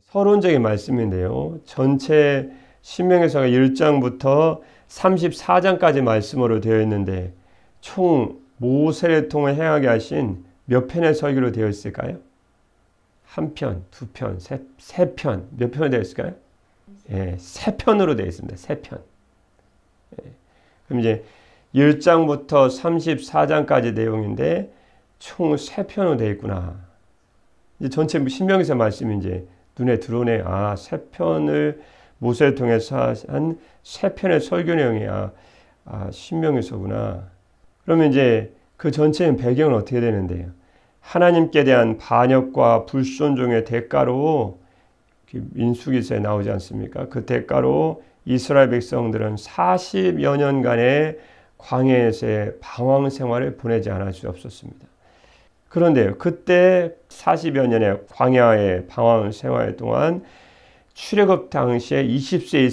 서론적인 말씀인데요. 전체 신명기서가 1장부터 34장까지 말씀으로 되어 있는데 총 모세를 통해 행하게 하신 몇 편의 설교로 되어 있을까요? 한 편, 두 편, 세 편, 몇 편으로 되어 있을까요? 예, 세 편으로 되어 있습니다. 세 편. 예, 그럼 이제 1장부터 34장까지 내용인데 총 세 편으로 되어 있구나. 이제 전체 신명기서 말씀이 이제 눈에 들어오네. 아, 세 편을 모세를 통해서 한 세 편의 설교 내용이 신명기서구나. 그러면 이제 그 전체의 배경은 어떻게 되는데요? 하나님께 대한 반역과 불순종의 대가로 민수기서에 나오지 않습니까? 그 대가로 이스라엘 백성들은 40여 년간의 광야에서의 방황 생활을 보내지 않을 수 없었습니다. 그런데요, 그때 40여 년의 광야의 방황 생활 동안 출애굽 당시에 20세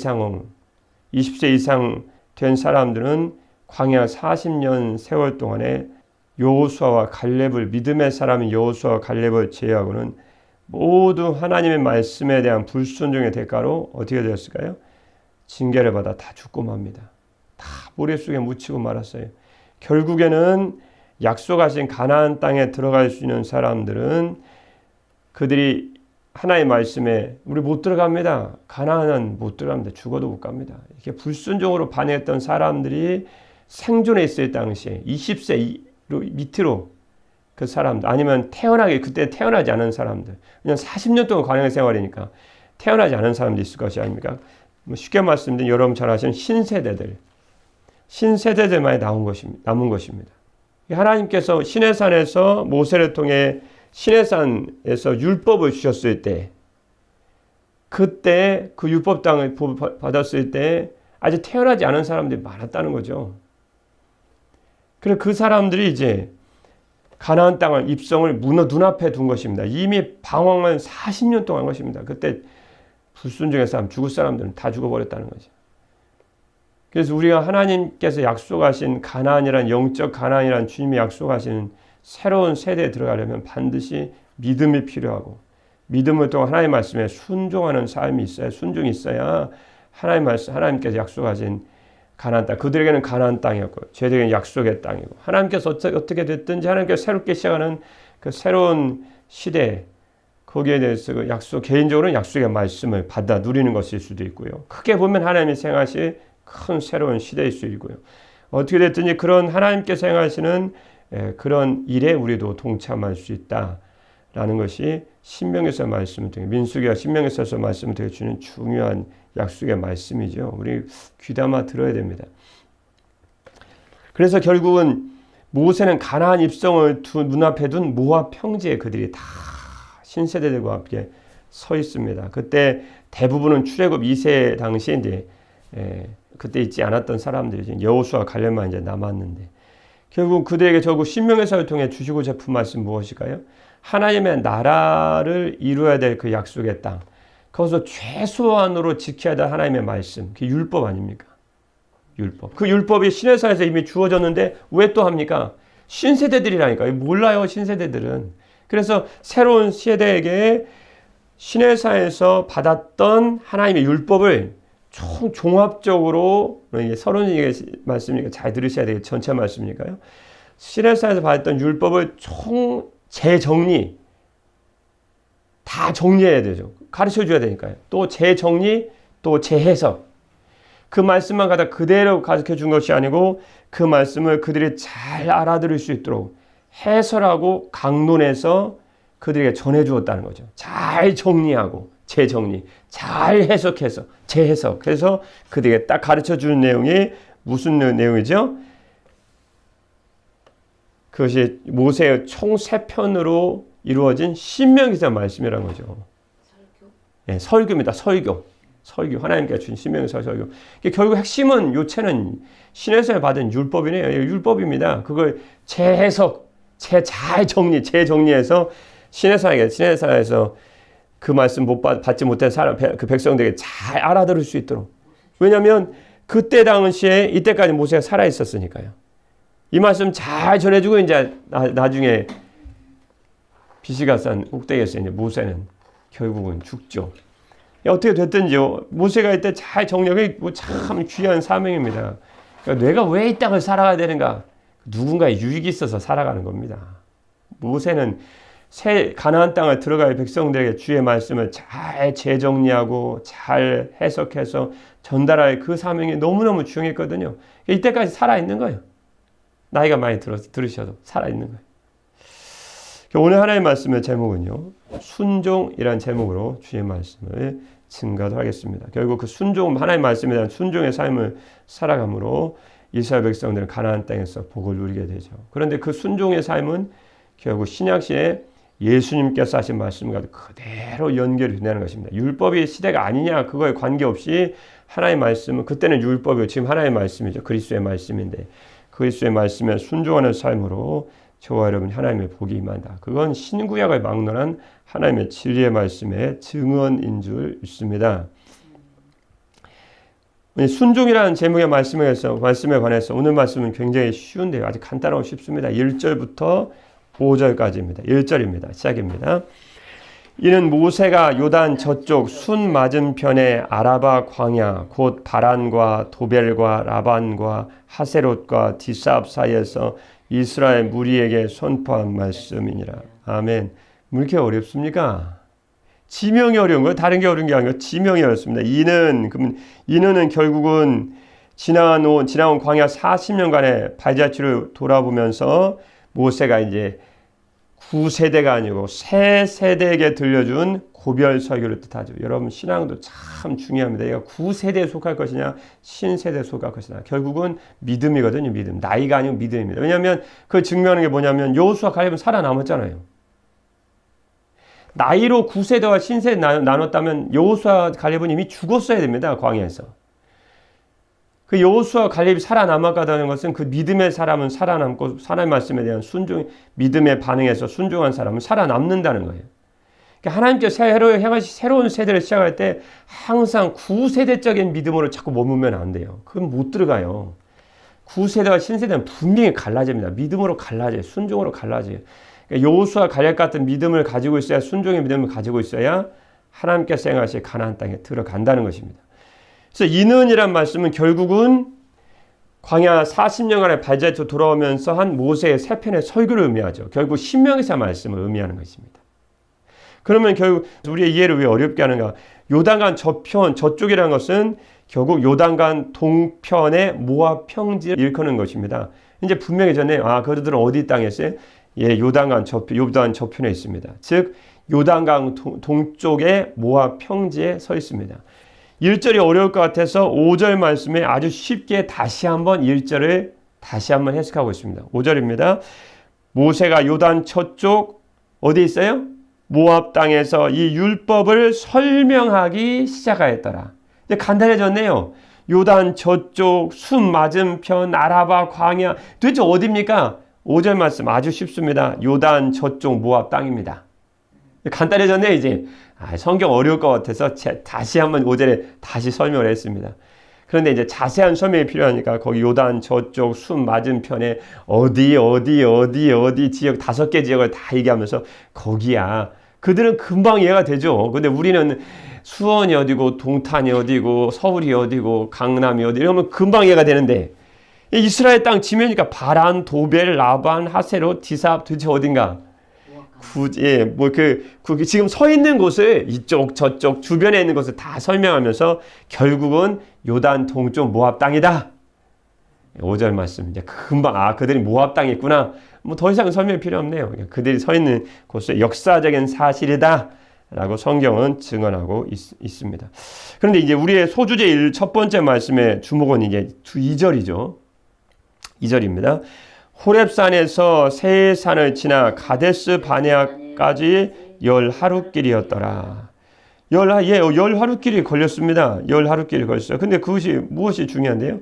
이상 된 사람들은 광야 40년 세월 동안에 여호수아와 갈렙을, 믿음의 사람인 여호수아와 갈렙을 제외하고는 모두 하나님의 말씀에 대한 불순종의 대가로 어떻게 되었을까요? 징계를 받아 다 죽고 맙니다. 다 모래 속에 묻히고 말았어요. 결국에는 약속하신 가나안 땅에 들어갈 수 있는 사람들은 그들이 하나님의 말씀에 우리 못 들어갑니다. 가나안은 못 들어갑니다. 죽어도 못 갑니다. 이렇게 불순종으로 반응했던 사람들이 생존해 있을 당시에 20세 밑으로 그 사람들, 아니면 그때 태어나지 않은 사람들, 그냥 40년 동안 광야 생활이니까 태어나지 않은 사람들이 있을 것이 아닙니까? 쉽게 말씀드리면 여러분 잘 아시는 신세대들만이 남은 것입니다. 하나님께서 시내산에서 모세를 통해 시내산에서 율법을 주셨을 때, 그때 그 율법 땅을 받았을 때 아직 태어나지 않은 사람들이 많았다는 거죠. 그래서 그 사람들이 이제 가나안 땅을 입성을 눈앞에 둔 것입니다. 이미 방황을 40년 동안 한 것입니다. 그때 불순종의 사람, 죽을 사람들은 다 죽어버렸다는 거죠. 그래서 우리가 하나님께서 약속하신 가나안이란, 영적 가나안이란 주님이 약속하신 새로운 세대에 들어가려면 반드시 믿음이 필요하고, 믿음을 통해 하나님의 말씀에 순종하는 삶이 있어야, 순종이 있어야 하나님께서 약속하신 가나안 땅, 그들에게는 가나안 땅이었고 저희들에게는 약속의 땅이고, 하나님께서 어떻게 됐든지 하나님께서 새롭게 시작하는 그 새로운 시대, 거기에 대해서 그 개인적으로는 약속의 말씀을 받아 누리는 것일 수도 있고요. 크게 보면 하나님이 생각하실 큰 새로운 시대일 수 있고요. 어떻게 됐든지 그런 하나님께서 행하시는 그런 일에 우리도 동참할 수 있다라는 것이 신명기서 말씀을 통해, 민수기와 신명기서에서 말씀을 통해 주는 중요한 약속의 말씀이죠. 우리 귀담아 들어야 됩니다. 그래서 결국은 모세는 가나안 입성을 눈앞에 둔 모압 평지에 그들이 다 신세대들과 함께 서 있습니다. 그때 대부분은 출애굽 2세 당시에 이제 그때 있지 않았던 사람들이 여호수아 갈렙만 이제 남았는데, 결국 그들에게 결국 신명기서를 통해 주시고자 한 말씀 무엇일까요? 하나님의 나라를 이루어야 될 그 약속의 땅, 거기서 최소한으로 지켜야 될 하나님의 말씀, 그게 율법 아닙니까? 율법. 그 율법이 시내산에서 이미 주어졌는데 왜 또 합니까? 신세대들이라니까. 몰라요, 신세대들은. 그래서 새로운 세대에게 시내산에서 받았던 하나님의 율법을 종합적으로, 서론의 말씀이니까 잘 들으셔야 되겠죠. 전체 말씀이니까요. 시내산에서 받았던 율법을 재정리, 다 정리해야 되죠. 가르쳐 줘야 되니까요. 또 재정리, 또 재해석. 그 말씀만 갖다 그대로 가르쳐 준 것이 아니고 그 말씀을 그들이 잘 알아들을 수 있도록 해설하고 강론해서 그들에게 전해 주었다는 거죠. 잘 정리하고 재정리, 잘 해석해서 재해석해서 그들에게 딱 가르쳐 주는 내용이 무슨 내용이죠? 그것이 모세의 총 3편으로 이루어진 신명기서 말씀이라는 거죠. 네, 설교입니다. 설교. 하나님께서 주신 신명기서 설교. 결국 핵심은, 요체는 신에서 받은 율법이네요. 율법입니다. 그걸 재해석, 잘 재정리해서 시내산에서 그 말씀 받지 못한 그 백성들에게 잘 알아들을 수 있도록. 왜냐하면 그때 당시에 이때까지 모세가 살아 있었으니까요. 이 말씀 잘 전해주고 이제 나중에 비시가산 꼭대기에서 이제 모세는 결국은 죽죠. 어떻게 됐든지 모세가 이때 잘 정력이 참 귀한 사명입니다. 그러니까 내가 왜 이 땅을 살아가야 되는가? 누군가의 유익이 있어서 살아가는 겁니다. 모세는 새 가나안 땅을 들어갈 백성들에게 주의 말씀을 잘 재정리하고 잘 해석해서 전달할 그 사명이 너무너무 중요했거든요. 이때까지 살아있는 거예요. 나이가 많이 들으셔도 살아있는 거예요. 오늘 하나의 말씀의 제목은요, 순종이라는 제목으로 주의 말씀을 증거하겠습니다. 결국 그 순종, 하나의 말씀에 대한 순종의 삶을 살아감으로 이스라엘 백성들은 가나안 땅에서 복을 누리게 되죠. 그런데 그 순종의 삶은 결국 신약시에 예수님께서 하신 말씀과 그대로 연결이 된다는 것입니다. 율법이 시대가 아니냐 그거에 관계없이 하나의 말씀은 그때는 율법이고 지금 하나의 말씀이죠. 그리스도의 말씀인데 그리스도의 말씀에 순종하는 삶으로 저와 여러분 하나님의 복이 임한다. 그건 신구약을 막론한 하나님의 진리의 말씀의 증언인 줄 믿습니다. 순종이라는 제목의 말씀에 관해서 오늘 말씀은 굉장히 쉬운데요. 아주 간단하고 쉽습니다. 1절부터 5절까지입니다. 1절입니다. 시작입니다. 이는 모세가 요단 저쪽 순 맞은편의 아라바 광야 곧 바란과 도벨과 라반과 하세롯과 디사압 사이에서 이스라엘 무리에게 선포한 말씀이니라. 아멘. 왜 이렇게 어렵습니까? 지명이 어려운 거예요. 다른 게 어려운 게 아니고 지명이 어렵습니다. 이는 결국은 지나온 광야 40년간의 발자취를 돌아보면서 모세가 이제 9세대가 아니고 새 세대에게 들려준 고별 설교를 뜻하죠. 여러분 신앙도 참 중요합니다. 얘가 9세대에 속할 것이냐 신세대에 속할 것이냐. 결국은 믿음이거든요. 믿음. 나이가 아니고 믿음입니다. 왜냐하면 그 증명하는 게 뭐냐면 여호수아 갈렙은 살아남았잖아요. 나이로 9세대와 신세대 나눴다면 여호수아 갈렙은 이미 죽었어야 됩니다. 광야에서. 그 여호수아 갈렙이 살아남았다는 것은 그 믿음의 사람은 살아남고 하나님의 말씀에 대한 순종, 믿음의 반응에서 순종한 사람은 살아남는다는 거예요. 그러니까 하나님께서 새로운 세대를 시작할 때 항상 9세대적인 믿음으로 자꾸 머물면 안 돼요. 그건 못 들어가요. 9세대와 신세대는 분명히 갈라집니다. 믿음으로 갈라져요. 순종으로 갈라져요. 그러니까 여호수아 갈렙 같은 믿음을 가지고 있어야 순종의 믿음을 가지고 있어야 하나님께서 행하실 가나안 땅에 들어간다는 것입니다. 그래서 이는이란 말씀은 결국은 광야 40년간의 발자취로 돌아오면서 한 모세의 세 편의 설교를 의미하죠. 결국 신명기사 말씀을 의미하는 것입니다. 그러면 결국 우리의 이해를 왜 어렵게 하는가? 요단강 저쪽이라는 것은 결국 요단강 동편의 모압 평지를 일컫는 것입니다. 이제 분명히 전에 그들은 어디 땅에 있어요? 예, 요단 저편에 있습니다. 즉 요단강 동쪽의 모압 평지에 서 있습니다. 1절이 어려울 것 같아서 5절 말씀에 아주 쉽게 다시 한번 1절을 다시 한번 해석하고 있습니다. 5절입니다. 모세가 요단 저쪽 어디 있어요? 모압 땅에서 이 율법을 설명하기 시작하였더라. 이제 간단해졌네요. 요단 저쪽 순 맞은편 아라바 광야 도대체 어디입니까? 5절 말씀 아주 쉽습니다. 요단 저쪽 모압 땅입니다. 간단해졌네 이제. 성경 어려울 것 같아서 다시 한번 5절에 다시 설명을 했습니다. 그런데 이제 자세한 설명이 필요하니까 거기 요단 저쪽 순 맞은편에 어디 지역 5개 지역을 다 얘기하면서 거기야. 그들은 금방 이해가 되죠. 근데 우리는 수원이 어디고 동탄이 어디고 서울이 어디고 강남이 어디 이러면 금방 이해가 되는데 이스라엘 땅 지면이니까 바란, 도벨, 라반, 하세롯, 디사압 도대체 어딘가? 지금 서 있는 곳을 이쪽 저쪽 주변에 있는 곳을 다 설명하면서 결국은 요단 동쪽 모압 땅이다. 5절 말씀 이제 금방 그들이 모압 땅에 있구나. 더 이상 설명이 필요 없네요. 그들이 서 있는 곳의 역사적인 사실이다. 라고 성경은 증언하고 있습니다. 그런데 이제 우리의 소주제 첫 번째 말씀의 주목은 이제 2절이죠. 2절입니다. 호렙산에서 세 산을 지나 가데스 바네아까지 10하루길이었더라. 10하루길이 걸렸습니다. 10하루길이 걸렸어요. 근데 그것이 무엇이 중요한데요?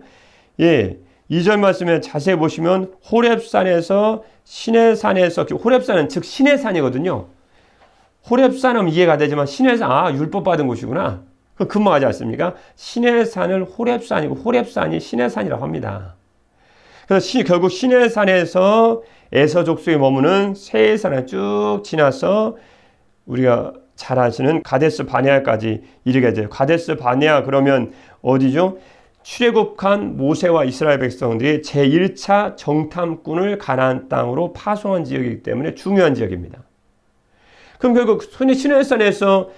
2절 말씀에 자세히 보시면 호렙산에서 시내산에서 호렙산은 즉 시내산이거든요. 호렙산은 이해가 되지만 시내산 율법 받은 곳이구나. 그 금방 하지 않습니까? 시내산을 호렙산이고 호렙산이 시내산이라고 합니다. 그래서 결국 시내산에서 에서 족속에 머무는 세산을 쭉 지나서 우리가 잘 아시는 가데스 바네아까지 이르게 돼요. 가데스 바네아 그러면 어디죠? 출애굽한 모세와 이스라엘 백성들이 제1차 정탐꾼을 가나안 땅으로 파송한 지역이기 때문에 중요한 지역입니다. 그럼 결국 시내산에서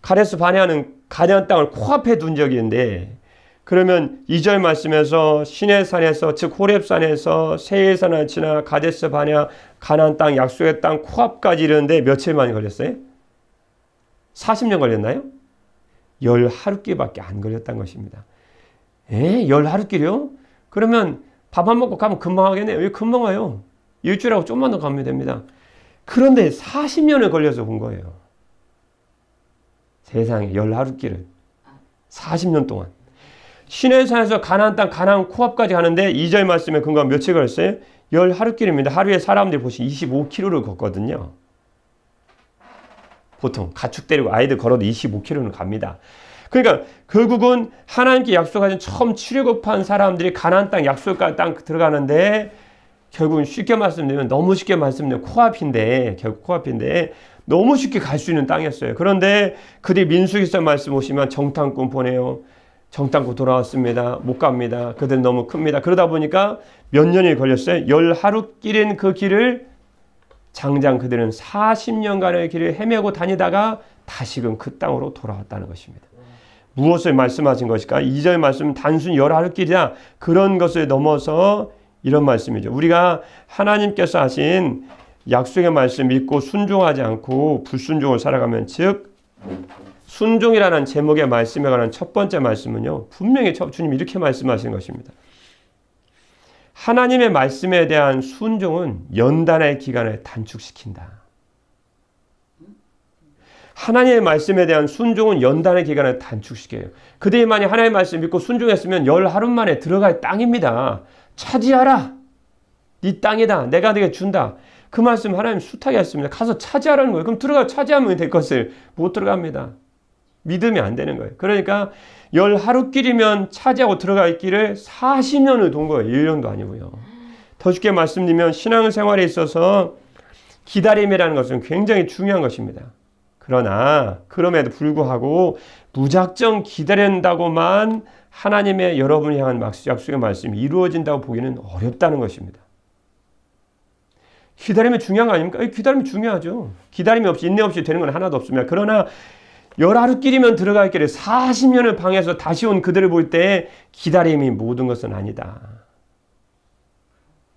가데스 바네아는 가나안 땅을 코앞에 둔 지역인데, 그러면 2절 말씀에서 시내산에서 즉 호렙산에서 세일산을 지나 가데스 바네아 가나안 땅 약속의 땅 코앞까지 이르는데 며칠 만에 걸렸어요? 40년 걸렸나요? 10하루길밖에 안 걸렸다는 것입니다. 에? 10하루길이요? 그러면 밥 안 먹고 가면 금방 하겠네요. 왜 금방 와요? 일주일하고 좀만 더 가면 됩니다. 그런데 40년을 걸려서 본 거예요. 세상에 10하루길을 40년 동안 시내산에서 가나안 땅 가나안 코앞까지 가는데 2절 말씀에 근거한 며칠 걸렸어요? 10하루길입니다. 하루에 사람들이 보시면 25km를 걷거든요. 보통 가축 데리고 아이들 걸어도 25km는 갑니다. 그러니까 결국은 하나님께 약속하신 처음 출애굽한 사람들이 가나안 땅 약속의 땅 들어가는데, 결국은 쉽게 말씀드리면 너무 쉽게 말씀드리면 코앞인데, 결국 코앞인데 너무 쉽게 갈 수 있는 땅이었어요. 그런데 그들이 민수기서 말씀 보시면 정탐꾼 보내요. 정탐꾼 돌아왔습니다. 못 갑니다. 그들은 너무 큽니다. 그러다 보니까 몇 년이 걸렸어요? 10하루길인 그 길을 장장 그들은 40년간의 길을 헤매고 다니다가 다시금 그 땅으로 돌아왔다는 것입니다. 무엇을 말씀하신 것일까? 2절 말씀은 단순히 10하루길이다. 그런 것을 넘어서 이런 말씀이죠. 우리가 하나님께서 하신 약속의 말씀 믿고 순종하지 않고 불순종을 살아가면, 즉 순종이라는 제목의 말씀에 관한 첫 번째 말씀은요, 분명히 주님이 이렇게 말씀하신 것입니다. 하나님의 말씀에 대한 순종은 연단의 기간을 단축시킨다. 하나님의 말씀에 대한 순종은 연단의 기간을 단축시켜요. 그들이 만약 하나님의 말씀 믿고 순종했으면 10하루 만에 들어갈 땅입니다. 차지하라. 네 땅이다. 내가 네게 준다. 그 말씀 하나님 숱하게 했습니다. 가서 차지하라는 거예요. 그럼 들어가 차지하면 될 것을 못 들어갑니다. 믿으면 안 되는 거예요. 그러니까 10하루길이면 차지하고 들어갈 길을 40년을 돈 거예요. 1년도 아니고요. 더 쉽게 말씀드리면 신앙생활에 있어서 기다림이라는 것은 굉장히 중요한 것입니다. 그러나 그럼에도 불구하고 무작정 기다린다고만 하나님의 여러분이 향한 약속의 말씀이 이루어진다고 보기는 어렵다는 것입니다. 기다림이 중요한 거 아닙니까? 기다림이 중요하죠. 기다림이 없이 인내 없이 되는 건 하나도 없습니다. 그러나 10하루길이면 들어갈 길을 40년을 방해해서 다시 온 그들을 볼 때 기다림이 모든 것은 아니다.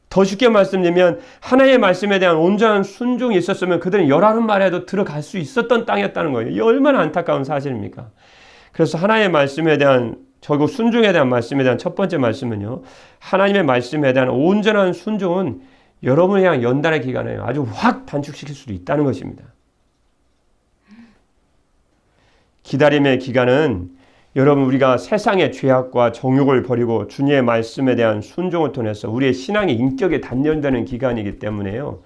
더 쉽게 말씀드리면 하나님의 말씀에 대한 온전한 순종이 있었으면 그들은 10하루 만에도 들어갈 수 있었던 땅이었다는 거예요. 이 얼마나 안타까운 사실입니까? 그래서 하나님의 말씀에 대한 결국 순종에 대한 말씀에 대한 첫 번째 말씀은요, 하나님의 말씀에 대한 온전한 순종은 여러분을 향한 연단의 기간을 아주 확 단축시킬 수도 있다는 것입니다. 기다림의 기간은 여러분 우리가 세상의 죄악과 정욕을 버리고 주님의 말씀에 대한 순종을 통해서 우리의 신앙의 인격에 단련되는 기간이기 때문에요.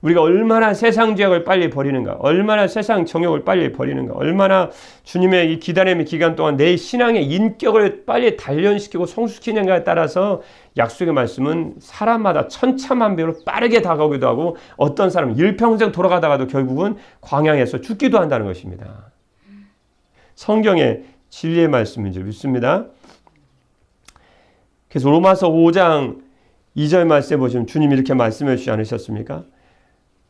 우리가 얼마나 세상 죄악을 빨리 버리는가, 얼마나 세상 정욕을 빨리 버리는가, 얼마나 주님의 이 기다림의 기간 동안 내 신앙의 인격을 빨리 단련시키고 성숙시키는가에 따라서 약속의 말씀은 사람마다 천차만별로 빠르게 다가오기도 하고 어떤 사람은 일평생 돌아가다가도 결국은 광야에서 죽기도 한다는 것입니다. 성경의 진리의 말씀인 줄 믿습니다. 그래서 로마서 5장 2절 말씀에 보시면 주님이 이렇게 말씀해 주시지 않으셨습니까?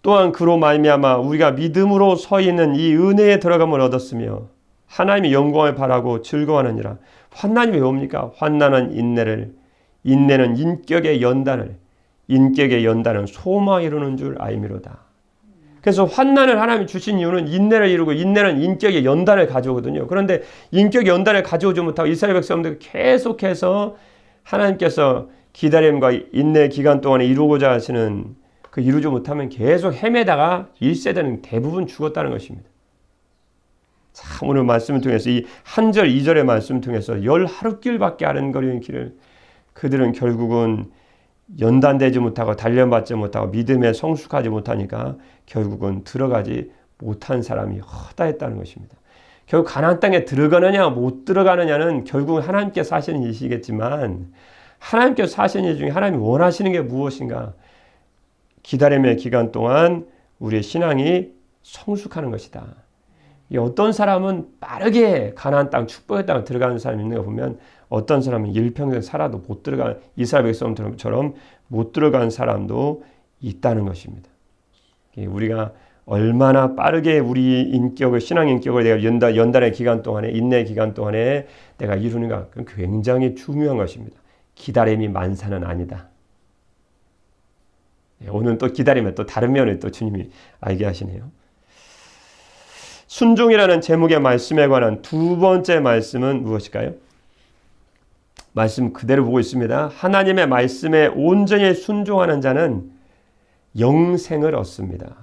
또한 그로 말미암아 우리가 믿음으로 서 있는 이 은혜에 들어감을 얻었으며 하나님의 영광을 바라고 즐거워하느니라. 환난이 왜 옵니까? 환난은 인내를, 인내는 인격의 연단을, 인격의 연단은 소망을 이루는 줄 알미로다. 그래서 환난을 하나님이 주신 이유는 인내를 이루고, 인내는 인격의 연단을 가져오거든요. 그런데 인격의 연단을 가져오지 못하고 이스라엘 백성들 계속해서 하나님께서 기다림과 인내 기간 동안에 이루고자 하시는 그 이루지 못하면 계속 헤매다가 1세대는 대부분 죽었다는 것입니다. 참 오늘 말씀을 통해서 이 한 절, 2절의 말씀을 통해서 10하루길밖에 아른거리는 길을 그들은 결국은 연단되지 못하고 단련받지 못하고 믿음에 성숙하지 못하니까 결국은 들어가지 못한 사람이 허다했다는 것입니다. 결국 가나안 땅에 들어가느냐 못 들어가느냐는 결국은 하나님께서 하시는 일이시겠지만 하나님께서 하시는 일 중에 하나님이 원하시는 게 무엇인가? 기다림의 기간 동안 우리의 신앙이 성숙하는 것이다. 어떤 사람은 빠르게 가나안 땅, 축복의 땅 들어가는 사람이 있는가 보면 어떤 사람은 일평생 살아도 못 들어간 이스라엘 백성처럼 못 들어간 사람도 있다는 것입니다. 우리가 얼마나 빠르게 우리 인격을, 신앙 인격을 내가 연단의 기간 동안에, 인내의 기간 동안에 내가 이루는가, 그건 굉장히 중요한 것입니다. 기다림이 만사는 아니다. 오늘 또 기다리면 또 다른 면을 또 주님이 알게 하시네요. 순종이라는 제목의 말씀에 관한 두 번째 말씀은 무엇일까요? 말씀 그대로 보고 있습니다. 하나님의 말씀에 온전히 순종하는 자는 영생을 얻습니다.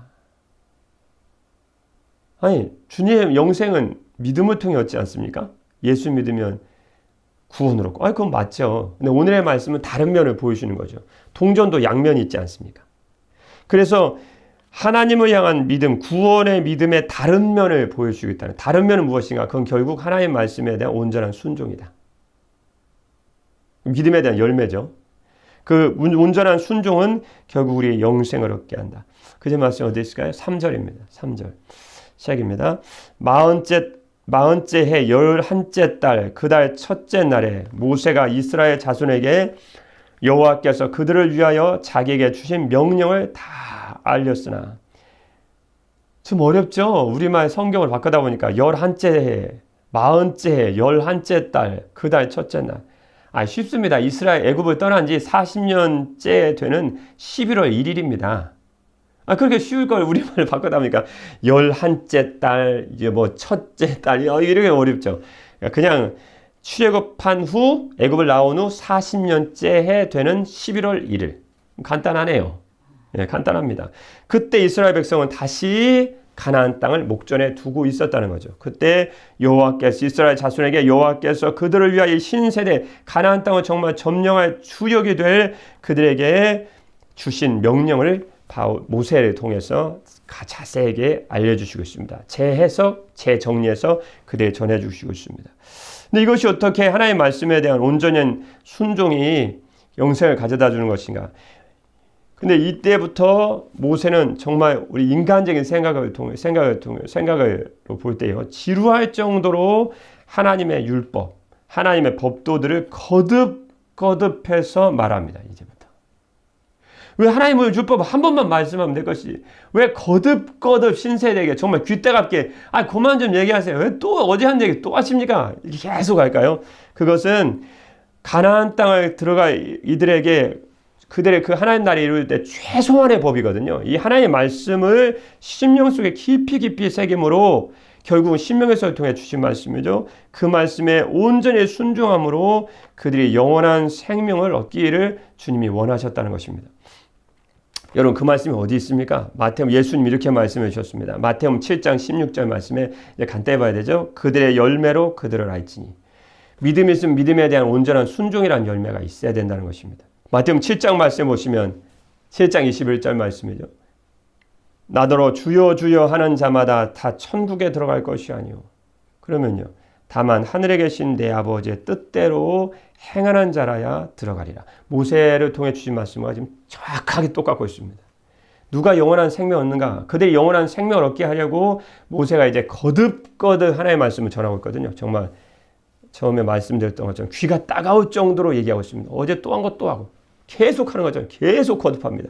아니, 주님의 영생은 믿음을 통해 얻지 않습니까? 예수 믿으면 구원을 얻고. 아니, 그건 맞죠. 근데 오늘의 말씀은 다른 면을 보여주는 거죠. 동전도 양면이 있지 않습니까? 그래서 하나님을 향한 믿음, 구원의 믿음의 다른 면을 보여주고 있다는. 다른 면은 무엇인가? 그건 결국 하나님의 말씀에 대한 온전한 순종이다. 믿음에 대한 열매죠. 그 온전한 순종은 결국 우리의 영생을 얻게 한다. 그제 말씀 어디 있을까요? 3절입니다. 3절. 시작입니다. 마흔째 해 11째 달 그 달 첫째 날에 모세가 이스라엘 자손에게 여호와께서 그들을 위하여 자기에게 주신 명령을 다 알렸으나. 좀 어렵죠? 우리말 성경을 바꾸다 보니까 11째 해, 40째 해, 11째 달 그 달 첫째 날. 쉽습니다. 이스라엘 애굽을 떠난 지 40년째 되는 11월 1일입니다. 그렇게 쉬울 걸 우리말을 바꾸다 보니까 11째 달, 이제 첫째 달, 이렇게 어렵죠. 그냥 출애굽한 후, 애굽을 나온 후 40년째 해 되는 11월 1일. 간단하네요. 간단합니다. 그때 이스라엘 백성은 다시 가나안 땅을 목전에 두고 있었다는 거죠. 그때 여호와께서 이스라엘 자손에게 여호와께서 그들을 위하여 신세대 가나안 땅을 정말 점령할 주역이 될 그들에게 주신 명령을 모세를 통해서 자세하게 알려주시고 있습니다. 재해석, 재정리해서 그대에 전해주시고 있습니다. 근데 이것이 어떻게 하나님의 말씀에 대한 온전한 순종이 영생을 가져다 주는 것인가? 근데 이때부터 모세는 정말 우리 인간적인 생각을 볼 때요, 지루할 정도로 하나님의 율법, 하나님의 법도들을 거듭해서 말합니다. 이제부터. 왜 하나님의 율법 한 번만 말씀하면 될 것이, 왜 거듭 신세대에게 정말 귀때갑게 그만 좀 얘기하세요. 왜 또 어제 한 얘기 또 하십니까? 계속 할까요? 그것은 가나안 땅을 들어가 이들에게 그들의 그 하나님 나라를 이룰 때 최소한의 법이거든요. 이 하나님의 말씀을 심령 속에 깊이 새김으로 결국은 신명에서 통해 주신 말씀이죠. 그 말씀에 온전히 순종함으로 그들이 영원한 생명을 얻기를 주님이 원하셨다는 것입니다. 여러분, 그 말씀이 어디 있습니까? 마태복음, 예수님 이렇게 말씀해 주셨습니다. 마태복음 7장 16절 말씀에 간단히 봐야 되죠. 그들의 열매로 그들을 알지니. 믿음이 있으면 믿음에 대한 온전한 순종이라는 열매가 있어야 된다는 것입니다. 마태복음 7장 말씀 보시면 7장 21절 말씀이죠. 나더러 주여 주여 하는 자마다 다 천국에 들어갈 것이 아니오. 그러면요, 다만 하늘에 계신 내 아버지의 뜻대로 행하는 자라야 들어가리라. 모세를 통해 주신 말씀과 지금 정확하게 똑같고 있습니다. 누가 영원한 생명을 얻는가? 그들이 영원한 생명을 얻게 하려고 모세가 이제 거듭 하나님의 말씀을 전하고 있거든요. 정말 처음에 말씀드렸던 것처럼 귀가 따가울 정도로 얘기하고 있습니다. 어제 또 한 것 또 하고 계속 하는 것처럼 계속 거듭합니다.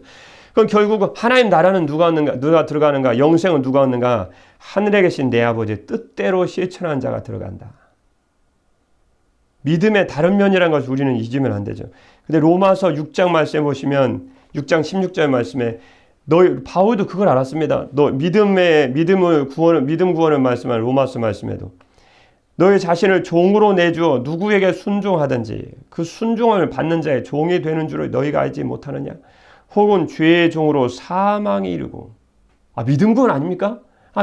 그럼 결국 하나님 나라는 누가 들어가는가? 영생은 누가 얻는가? 하늘에 계신 내 아버지의 뜻대로 실천하는 자가 들어간다. 믿음의 다른 면이라는 것을 우리는 잊으면 안 되죠. 근데 로마서 6장 말씀에 보시면 6장 16절 말씀에 바울도 그걸 알았습니다. 믿음 구원을 말씀한 로마서 말씀에도 너희 자신을 종으로 내주어 누구에게 순종하든지 그 순종을 받는 자의 종이 되는 줄을 너희가 알지 못하느냐? 혹은 죄의 종으로 사망이 이르고. 믿음 구원 아닙니까?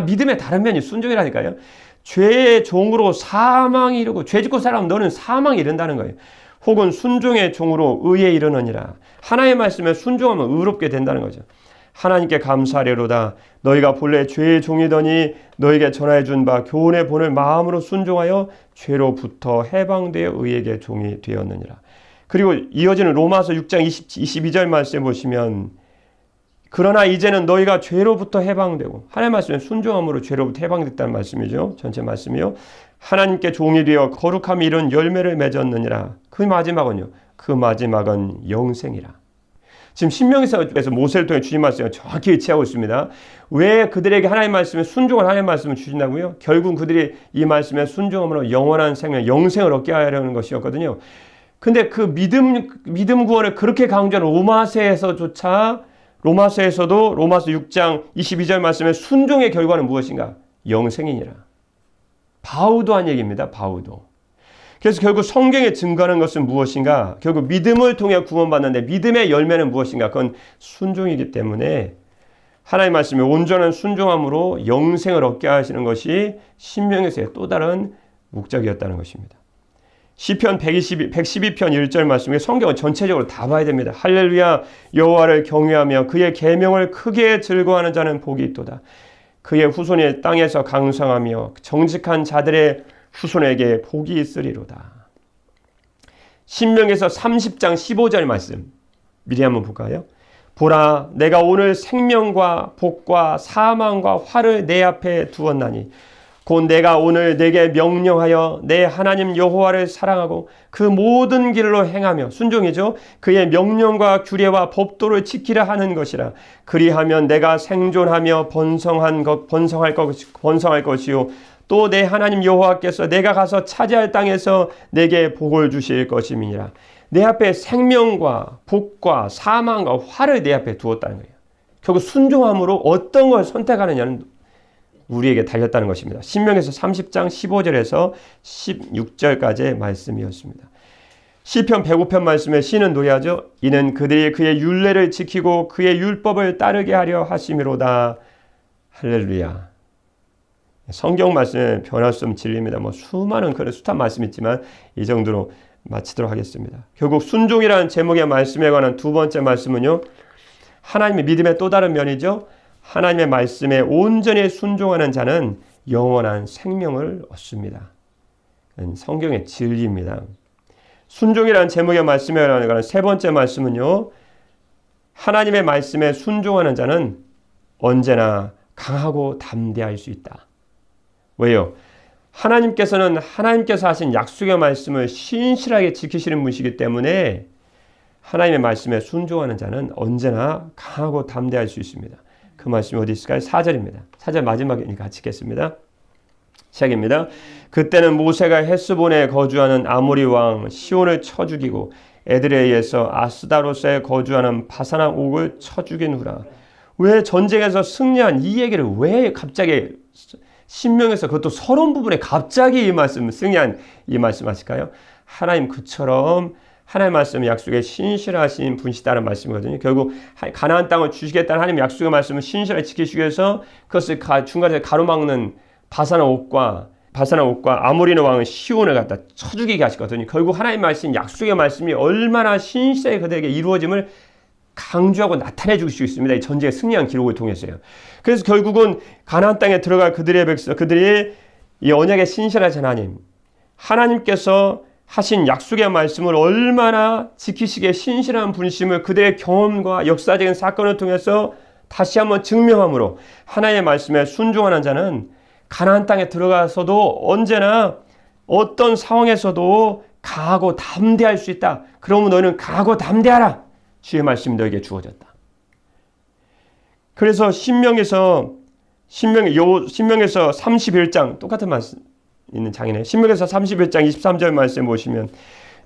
믿음의 다른 면이 순종이라니까요. 죄의 종으로 사망이 이르고, 죄 짓고 살아면 너는 사망이 이른다는 거예요. 혹은 순종의 종으로 의에 이르느니라. 하나님의 말씀에 순종하면 의롭게 된다는 거죠. 하나님께 감사하리로다. 너희가 본래 죄의 종이더니 너희에게 전하여 준 바 교훈의 본을 마음으로 순종하여 죄로부터 해방되어 의에게 종이 되었느니라. 그리고 이어지는 로마서 6장 22절 말씀에 보시면 그러나 이제는 너희가 죄로부터 해방되고, 하나님 말씀에 순종함으로 죄로부터 해방됐다는 말씀이죠. 전체 말씀이요. 하나님께 종이 되어 거룩함이 이룬 열매를 맺었느니라. 그 마지막은요. 그 마지막은 영생이라. 지금 신명기서에서 모세를 통해 주신 말씀을 정확히 일치하고 있습니다. 왜 그들에게 하나님 말씀에 순종을 하나님 말씀을 주신다고요? 결국 그들이 이 말씀에 순종함으로 영원한 생명, 영생을 얻게 하려는 것이었거든요. 근데 그 믿음 구원을 그렇게 강조하는 로마서에서도 로마서 6장 22절 말씀에 순종의 결과는 무엇인가? 영생이니라. 바우도 한 얘기입니다. 바우도. 그래서 결국 성경에 증거하는 것은 무엇인가? 결국 믿음을 통해 구원받는데 믿음의 열매는 무엇인가? 그건 순종이기 때문에 하나님 말씀에 온전한 순종함으로 영생을 얻게 하시는 것이 신명기서의 또 다른 목적이었다는 것입니다. 시편 112편 1절 말씀에 성경은 전체적으로 다 봐야 됩니다. 할렐루야 여호와를 경외하며 그의 계명을 크게 즐거워하는 자는 복이 있도다. 그의 후손이 땅에서 강성하며 정직한 자들의 후손에게 복이 있으리로다. 신명기서 30장 15절 말씀 미리 한번 볼까요? 보라 내가 오늘 생명과 복과 사망과 화를 내 앞에 두었나니 곧 내가 오늘 내게 명령하여 내 하나님 여호와를 사랑하고 그 모든 길로 행하며 순종이죠. 그의 명령과 규례와 법도를 지키려 하는 것이라. 그리하면 내가 생존하며 번성할 것이요 또 내 하나님 여호와께서 내가 가서 차지할 땅에서 내게 복을 주실 것임이니라. 내 앞에 생명과 복과 사망과 화를 내 앞에 두었다는 거예요. 결국 순종함으로 어떤 걸 선택하느냐는 우리에게 달렸다는 것입니다. 신명기서 30장 15절에서 16절까지의 말씀이었습니다. 시편 105편 말씀에 시는 노래하죠. 이는 그들이 그의 율례를 지키고 그의 율법을 따르게 하려 하심이로다. 할렐루야. 성경 말씀에 변할 수 없는 진리입니다. 수많은 그런 숱한 말씀이 있지만 이 정도로 마치도록 하겠습니다. 결국 순종이라는 제목의 말씀에 관한 두 번째 말씀은요. 하나님의 믿음의 또 다른 면이죠. 하나님의 말씀에 온전히 순종하는 자는 영원한 생명을 얻습니다. 성경의 진리입니다. 순종이라는 제목의 말씀에 관한 세 번째 말씀은요. 하나님의 말씀에 순종하는 자는 언제나 강하고 담대할 수 있다. 왜요? 하나님께서 하신 약속의 말씀을 신실하게 지키시는 분이시기 때문에 하나님의 말씀에 순종하는 자는 언제나 강하고 담대할 수 있습니다. 그 말씀이 어디 있을까요? 4절입니다. 4절 마지막이니까 같이 읽겠습니다. 시작입니다. 그때는 모세가 헤스본에 거주하는 아모리 왕 시온을 쳐 죽이고 에드레이에서 아스다로스에 거주하는 바사나 옥을 쳐 죽인 후라. 왜 전쟁에서 승리한 이 얘기를 왜 갑자기 신명에서 그것도 서론 부분에 갑자기 이 말씀 승리한 이 말씀 하실까요? 하나님 그처럼 하나님의 말씀 약속에 신실하신 분이시다는 말씀이거든요. 결국 가나안 땅을 주시겠다는 하나님의 약속의 말씀을 신실하게 지키시기 위해서 그것을 중간에 가로막는 바사나 옥과 아모리노 왕은 시온을 갖다 쳐 죽이게 하시거든요. 결국 하나님의 말씀 약속의 말씀이 얼마나 신실하게 그들에게 이루어짐을 강조하고 나타내 줄 수 있습니다. 이 전쟁의 승리한 기록을 통해서요. 그래서 결국은 가나안 땅에 들어갈 그들의 백성, 그들이 이 언약의 신실하신 하나님께서 하신 약속의 말씀을 얼마나 지키시기에 신실한 분심을 그들의 경험과 역사적인 사건을 통해서 다시 한번 증명함으로 하나님의 말씀에 순종하는 자는 가나안 땅에 들어가서도 언제나 어떤 상황에서도 강하고 담대할 수 있다. 그러면 너희는 강하고 담대하라. 주의 말씀이 너에게 주어졌다. 그래서 신명에서 31장 똑같은 말씀 있는 장이네요. 신명에서 31장 23절 말씀 보시면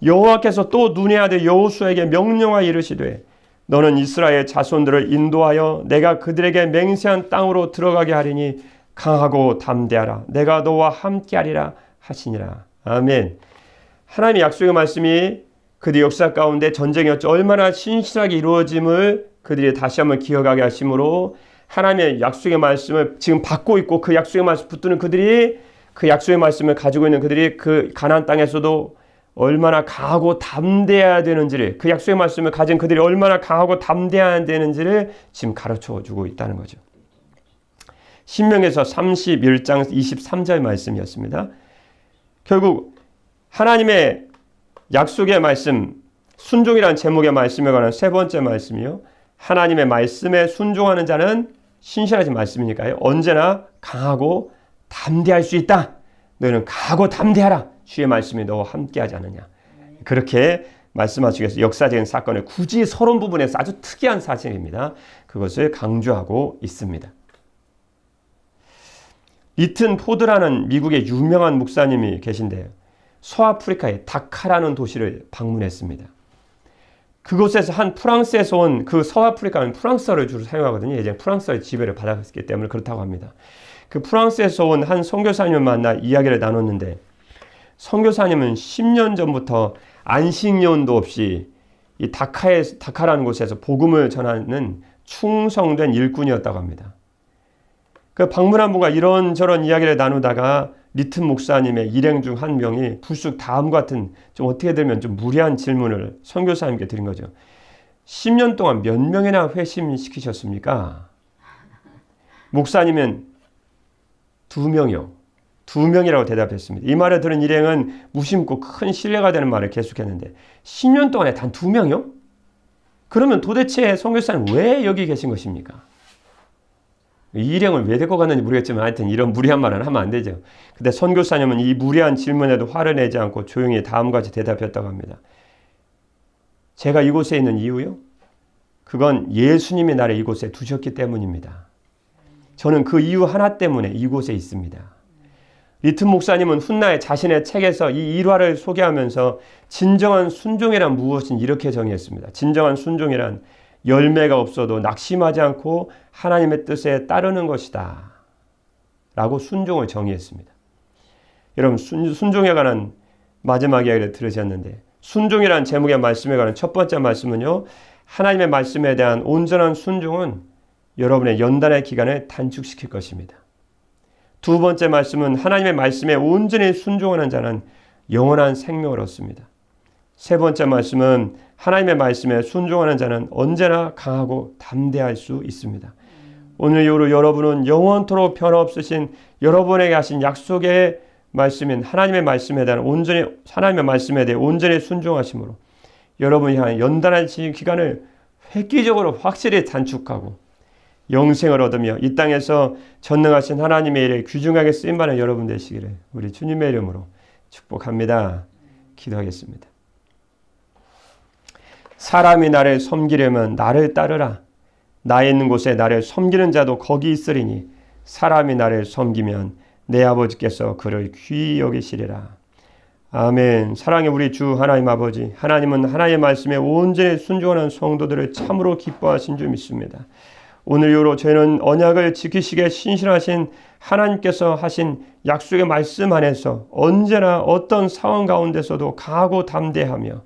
여호와께서 또 눈의 아들 여호수아에게 명령하여 이르시되 너는 이스라엘 자손들을 인도하여 내가 그들에게 맹세한 땅으로 들어가게 하리니 강하고 담대하라. 내가 너와 함께하리라 하시니라. 아멘. 하나님의 약속의 말씀이 그들 역사 가운데 전쟁이었죠. 얼마나 신실하게 이루어짐을 그들이 다시 한번 기억하게 하심으로 하나님의 약속의 말씀을 지금 받고 있고 그 약속의 말씀 붙드는 그들이 그 약속의 말씀을 가지고 있는 그들이 그 가나안 땅에서도 얼마나 강하고 담대해야 되는지를 그 약속의 말씀을 가진 그들이 얼마나 강하고 담대해야 되는지를 지금 가르쳐주고 있다는 거죠. 신명에서 31장 23절 말씀이었습니다. 결국 하나님의 약속의 말씀, 순종이라는 제목의 말씀에 관한 세 번째 말씀이요. 하나님의 말씀에 순종하는 자는 신실하신 말씀이니까요. 언제나 강하고 담대할 수 있다. 너희는 강하고 담대하라. 주의 말씀이 너와 함께하지 않느냐. 그렇게 말씀하시기 위해서 역사적인 사건을 굳이 서론 부분에서 아주 특이한 사실입니다. 그것을 강조하고 있습니다. 리튼 포드라는 미국의 유명한 목사님이 계신데요. 서아프리카의 다카라는 도시를 방문했습니다. 그곳에서 한 프랑스에서 온 그 서아프리카는 프랑스어를 주로 사용하거든요. 예전에 프랑스어의 지배를 받았기 때문에 그렇다고 합니다. 그 프랑스에서 온 한 선교사님을 만나 이야기를 나눴는데 선교사님은 10년 전부터 안식년도 없이 이 다카라는 곳에서 복음을 전하는 충성된 일꾼이었다고 합니다. 그 방문한 분과 이런저런 이야기를 나누다가 리튼 목사님의 일행 중 한 명이 불쑥 다음 같은 좀 어떻게 들면 좀 무리한 질문을 선교사님께 드린 거죠. 10년 동안 몇 명이나 회심시키셨습니까? 목사님은 2명이요. 2명이라고 대답했습니다. 이 말을 들은 일행은 무심코 큰 신뢰가 되는 말을 계속했는데 10년 동안에 단 2명이요? 그러면 도대체 선교사님 왜 여기 계신 것입니까? 이 일행을 왜 데리고 갔는지 모르겠지만 하여튼 이런 무리한 말은 하면 안 되죠. 근데 선교사님은 이 무리한 질문에도 화를 내지 않고 조용히 다음과 같이 대답했다고 합니다. 제가 이곳에 있는 이유요? 그건 예수님이 나를 이곳에 두셨기 때문입니다. 저는 그 이유 하나 때문에 이곳에 있습니다. 리튼 목사님은 훗날 자신의 책에서 이 일화를 소개하면서 진정한 순종이란 무엇인지 이렇게 정의했습니다. 진정한 순종이란 열매가 없어도 낙심하지 않고 하나님의 뜻에 따르는 것이다. 라고 순종을 정의했습니다. 여러분 순종에 관한 마지막 이야기를 들으셨는데 순종이라는 제목의 말씀에 관한 첫 번째 말씀은요. 하나님의 말씀에 대한 온전한 순종은 여러분의 연단의 기간을 단축시킬 것입니다. 두 번째 말씀은 하나님의 말씀에 온전히 순종하는 자는 영원한 생명을 얻습니다. 세 번째 말씀은 하나님의 말씀에 순종하는 자는 언제나 강하고 담대할 수 있습니다. 오늘 이후로 여러분은 영원토록 변화없으신 여러분에게 하신 약속의 말씀인 하나님의 말씀에 대한 하나님의 말씀에 대해 온전히 순종하심으로 여러분이 향한 연단할 기간을 획기적으로 확실히 단축하고 영생을 얻으며 이 땅에서 전능하신 하나님의 일에 귀중하게 쓰임받는 여러분 되시기를 우리 주님의 이름으로 축복합니다. 기도하겠습니다. 사람이 나를 섬기려면 나를 따르라. 나 있는 곳에 나를 섬기는 자도 거기 있으리니 사람이 나를 섬기면 내 아버지께서 그를 귀히 여기시리라. 아멘. 사랑의 우리 주 하나님 아버지, 하나님은 하나님의 말씀에 온전히 순종하는 성도들을 참으로 기뻐하신 줄 믿습니다. 오늘 이후로 저희는 언약을 지키시기에 신실하신 하나님께서 하신 약속의 말씀 안에서 언제나 어떤 상황 가운데서도 강하고 담대하며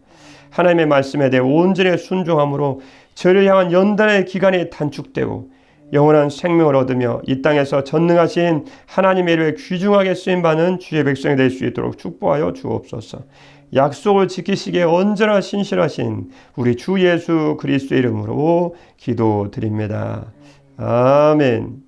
하나님의 말씀에 대해 온전히 순종함으로 저희를 향한 연단의 기간이 단축되고 영원한 생명을 얻으며 이 땅에서 전능하신 하나님의 이름에 귀중하게 쓰임받는 주의 백성이 될 수 있도록 축복하여 주옵소서. 약속을 지키시기에 언제나 신실하신 우리 주 예수 그리스도의 이름으로 기도드립니다. 아멘.